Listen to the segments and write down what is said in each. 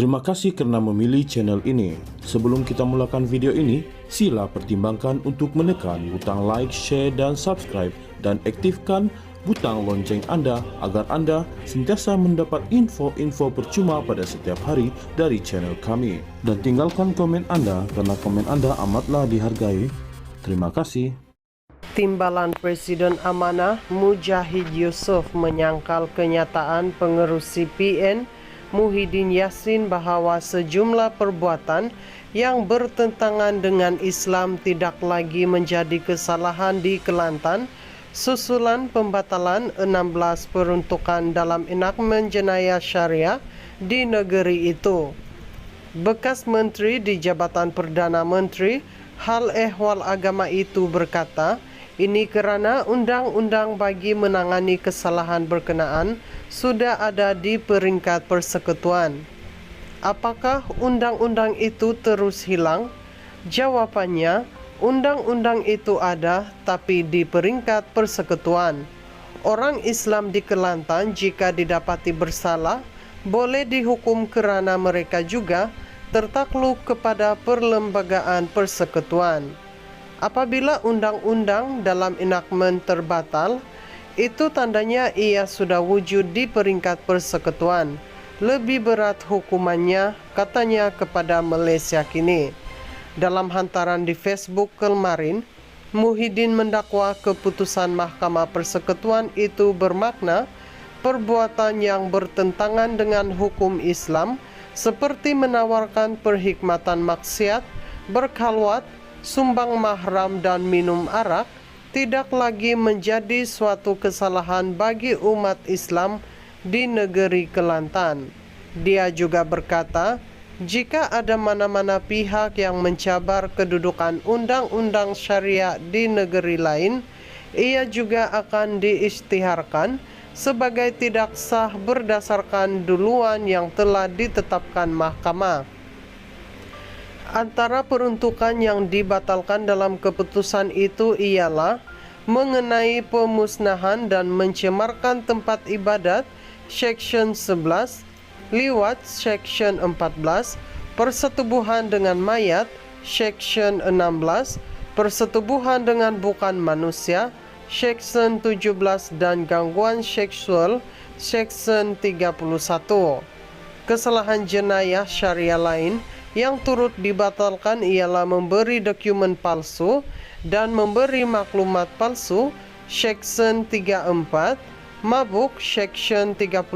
Terima kasih karena memilih channel ini. Sebelum kita mulakan video ini, sila pertimbangkan untuk menekan butang like, share, dan subscribe, dan aktifkan butang lonceng Anda agar Anda sentiasa mendapat info-info percuma pada setiap hari dari channel kami. Dan tinggalkan komen Anda karena komen Anda amatlah dihargai. Terima kasih. Timbalan Presiden Amanah Mujahid Yusuf menyangkal kenyataan pengerus CPN Muhyiddin Yassin bahwa sejumlah perbuatan yang bertentangan dengan Islam tidak lagi menjadi kesalahan di Kelantan susulan pembatalan 16 peruntukan dalam enakmen jenayah syariah di negeri itu. Bekas Menteri di Jabatan Perdana Menteri Hal Ehwal Agama itu berkata, ini kerana undang-undang bagi menangani kesalahan berkenaan sudah ada di peringkat persekutuan. Apakah undang-undang itu terus hilang? Jawapannya, undang-undang itu ada tapi di peringkat persekutuan. Orang Islam di Kelantan jika didapati bersalah boleh dihukum kerana mereka juga tertakluk kepada perlembagaan persekutuan. Apabila undang-undang dalam enakmen terbatal, itu tandanya ia sudah wujud di peringkat persekutuan. Lebih berat hukumannya, katanya kepada Malaysia kini. Dalam hantaran di Facebook kemarin, Muhyiddin mendakwa keputusan Mahkamah Persekutuan itu bermakna perbuatan yang bertentangan dengan hukum Islam seperti menawarkan perkhidmatan maksiat, berkhalwat, sumbang mahram dan minum arak tidak lagi menjadi suatu kesalahan bagi umat Islam di negeri Kelantan. Dia juga berkata, jika ada mana-mana pihak yang mencabar kedudukan undang-undang syariah di negeri lain, ia juga akan diisytiharkan sebagai tidak sah berdasarkan duluan yang telah ditetapkan mahkamah. Antara peruntukan yang dibatalkan dalam keputusan itu ialah mengenai pemusnahan dan mencemarkan tempat ibadat Seksyen 11, liwat Seksyen 14, persetubuhan dengan mayat Seksyen 16, persetubuhan dengan bukan manusia Seksyen 17 dan gangguan seksual Seksyen 31. Kesalahan jenayah syariah lain yang turut dibatalkan ialah memberi dokumen palsu dan memberi maklumat palsu Seksyen 34, mabuk Seksyen 36,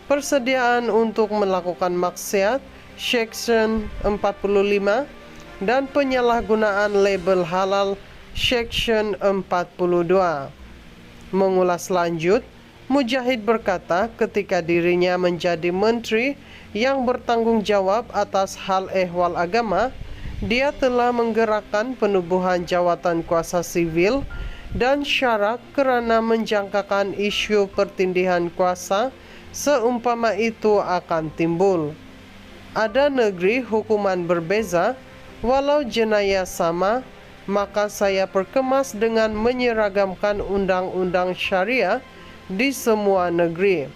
persediaan untuk melakukan maksiat Seksyen 45 dan penyalahgunaan label halal Seksyen 42. Mengulas lanjut, Mujahid berkata ketika dirinya menjadi menteri yang bertanggung jawab atas hal ehwal agama, dia telah menggerakkan penubuhan jawatan kuasa sivil dan syarak kerana menjangkakan isu pertindihan kuasa seumpama itu akan timbul. Ada negeri hukuman berbeza, walau jenayah sama, maka saya perkemas dengan menyeragamkan undang-undang syariah di semua negeri.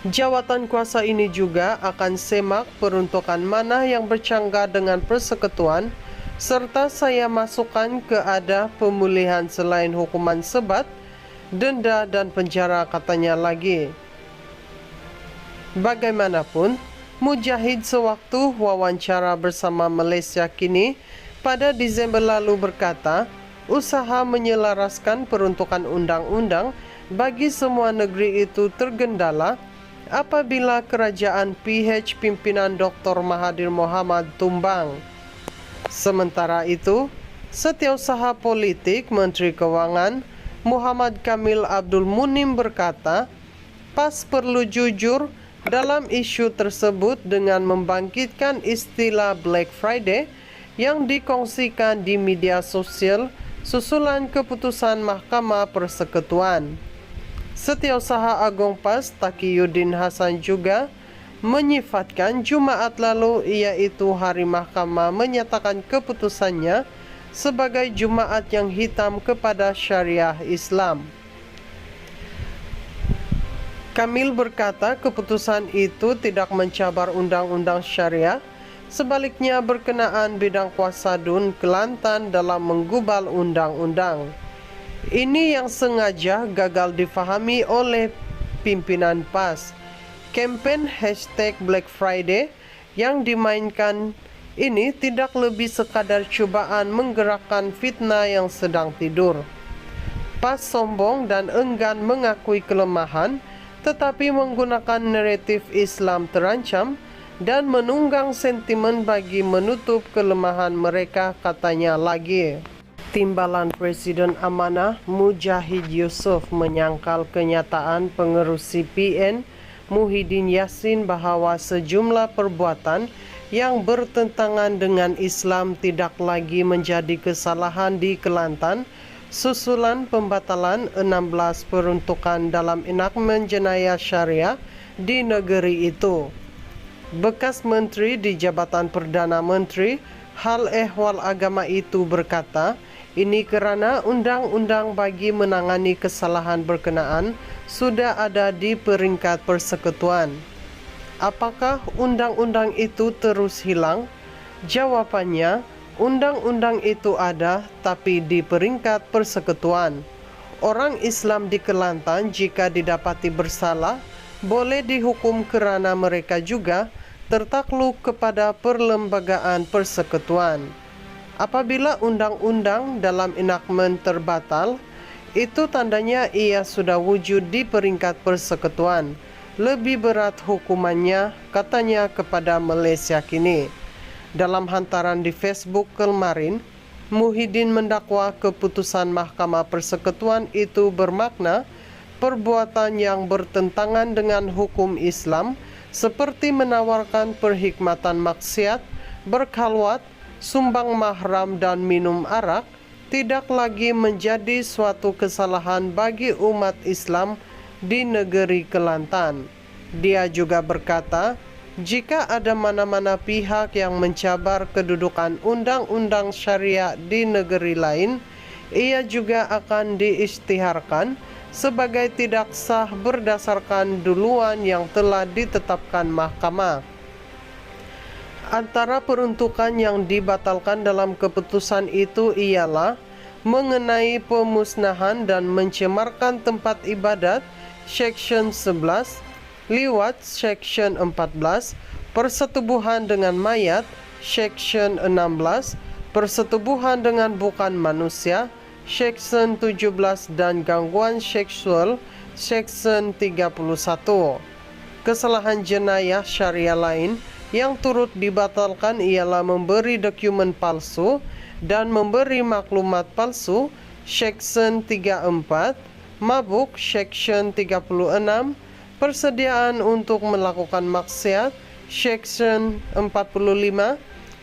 Jawatan kuasa ini juga akan semak peruntukan mana yang bercanggah dengan persekutuan, serta saya masukkan ke ada pemulihan selain hukuman sebat, denda dan penjara, katanya lagi. Bagaimanapun, Mujahid sewaktu wawancara bersama Malaysia kini pada Disember lalu berkata, usaha menyelaraskan peruntukan undang-undang bagi semua negeri itu tergendala apabila kerajaan PH pimpinan Dr. Mahathir Mohamad tumbang. Sementara itu, Setiausaha Politik Menteri Kewangan Muhammad Kamil Abdul Munim berkata, PAS perlu jujur dalam isu tersebut dengan membangkitkan istilah Black Friday yang dikongsikan di media sosial susulan keputusan Mahkamah Persekutuan. Setiausaha Agung PAS Taqiyuddin Hasan juga menyifatkan Jumaat lalu, yaitu hari Mahkamah menyatakan keputusannya sebagai Jumaat yang hitam kepada syariah Islam. Kamil berkata keputusan itu tidak mencabar undang-undang syariah, sebaliknya berkenaan bidang kuasa DUN Kelantan dalam menggubal undang-undang. Ini yang sengaja gagal difahami oleh pimpinan PAS. Kempen #Black Friday yang dimainkan ini tidak lebih sekadar cobaan menggerakkan fitnah yang sedang tidur. PAS sombong dan enggan mengakui kelemahan, tetapi menggunakan naratif Islam terancam dan menunggang sentimen bagi menutup kelemahan mereka, katanya lagi. Timbalan Presiden Amanah Mujahid Yusof menyangkal kenyataan pengerusi PN Muhyiddin Yassin bahawa sejumlah perbuatan yang bertentangan dengan Islam tidak lagi menjadi kesalahan di Kelantan susulan pembatalan 16 peruntukan dalam enakmen jenayah syariah di negeri itu. Bekas Menteri di Jabatan Perdana Menteri Hal Ehwal Agama itu berkata, ini kerana undang-undang bagi menangani kesalahan berkenaan sudah ada di peringkat persekutuan. Apakah undang-undang itu terus hilang? Jawapannya, undang-undang itu ada, tapi di peringkat persekutuan. Orang Islam di Kelantan jika didapati bersalah, boleh dihukum kerana mereka juga tertakluk kepada perlembagaan persekutuan. Apabila undang-undang dalam enakmen terbatal, itu tandanya ia sudah wujud di peringkat persekutuan. Lebih berat hukumannya, katanya kepada Malaysia Kini. Dalam hantaran di Facebook kemarin, Muhyiddin mendakwa keputusan Mahkamah Persekutuan itu bermakna perbuatan yang bertentangan dengan hukum Islam seperti menawarkan perkhidmatan maksiat, berkhalwat, sumbang mahram dan minum arak tidak lagi menjadi suatu kesalahan bagi umat Islam di negeri Kelantan. Dia juga berkata, jika ada mana-mana pihak yang mencabar kedudukan undang-undang syariah di negeri lain, ia juga akan diisytiharkan sebagai tidak sah berdasarkan duluan yang telah ditetapkan mahkamah. Antara peruntukan yang dibatalkan dalam keputusan itu ialah mengenai pemusnahan dan mencemarkan tempat ibadat Seksyen 11, liwat Seksyen 14, persetubuhan dengan mayat Seksyen 16, persetubuhan dengan bukan manusia Seksyen 17 dan gangguan seksual Seksyen 31. Kesalahan jenayah syariah lain yang turut dibatalkan ialah memberi dokumen palsu dan memberi maklumat palsu Seksyen 34, mabuk Seksyen 36, persediaan untuk melakukan maksiat Seksyen 45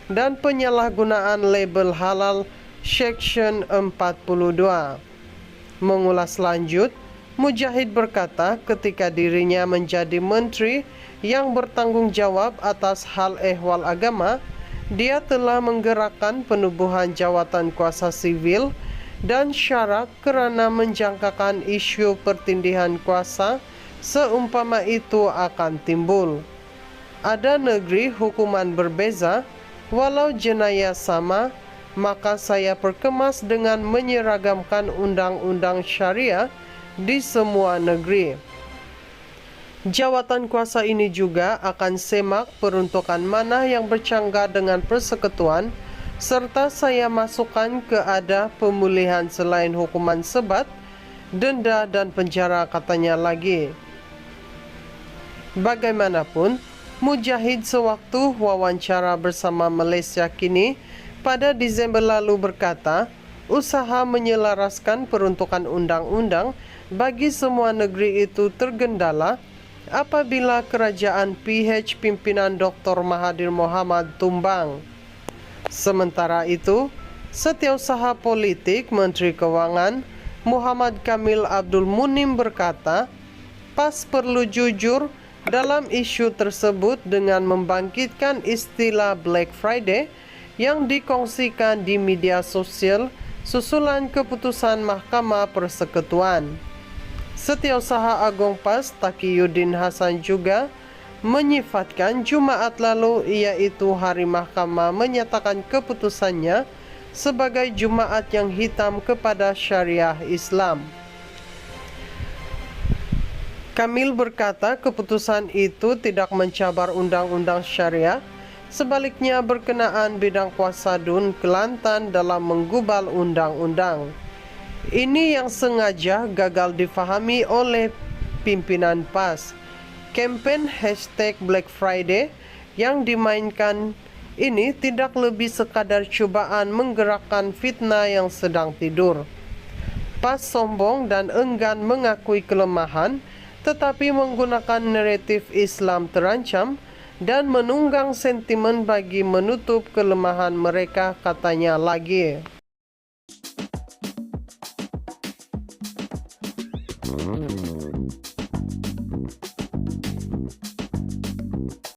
dan penyalahgunaan label halal Seksyen 42. Mengulas lanjut, Mujahid berkata ketika dirinya menjadi menteri yang bertanggung jawab atas hal ehwal agama, dia telah menggerakkan penubuhan jawatan kuasa sivil dan syarat kerana menjangkakan isu pertindihan kuasa seumpama itu akan timbul. Ada negeri hukuman berbeza, walau jenayah sama, maka saya perkemas dengan menyeragamkan undang-undang syariah di semua negeri. Jawatan kuasa ini juga akan semak peruntukan mana yang bercanggah dengan persekutuan, serta saya masukkan ke ada pemulihan selain hukuman sebat, denda dan penjara, katanya lagi. Bagaimanapun, Mujahid sewaktu wawancara bersama Malaysia Kini pada Disember lalu berkata, usaha menyelaraskan peruntukan undang-undang bagi semua negeri itu tergendala apabila kerajaan PH pimpinan Dr. Mahathir Mohamad tumbang. Sementara itu, Setiausaha Politik Menteri Kewangan Muhammad Kamil Abdul Munim berkata, PAS perlu jujur dalam isu tersebut dengan membangkitkan istilah Black Friday yang dikongsikan di media sosial susulan keputusan Mahkamah Persekutuan. Setiausaha Agung PAS Taqiyuddin Hasan juga menyifatkan Jumaat lalu, yaitu hari Mahkamah menyatakan keputusannya sebagai Jumaat yang hitam kepada syariah Islam. Kamil berkata keputusan itu tidak mencabar undang-undang syariah, sebaliknya berkenaan bidang kuasa DUN Kelantan dalam menggubal undang-undang. Ini yang sengaja gagal difahami oleh pimpinan PAS. Campaign #Black Friday yang dimainkan ini tidak lebih sekadar cobaan menggerakkan fitnah yang sedang tidur. PAS sombong dan enggan mengakui kelemahan, tetapi menggunakan naratif Islam terancam dan menunggang sentimen bagi menutup kelemahan mereka, katanya lagi.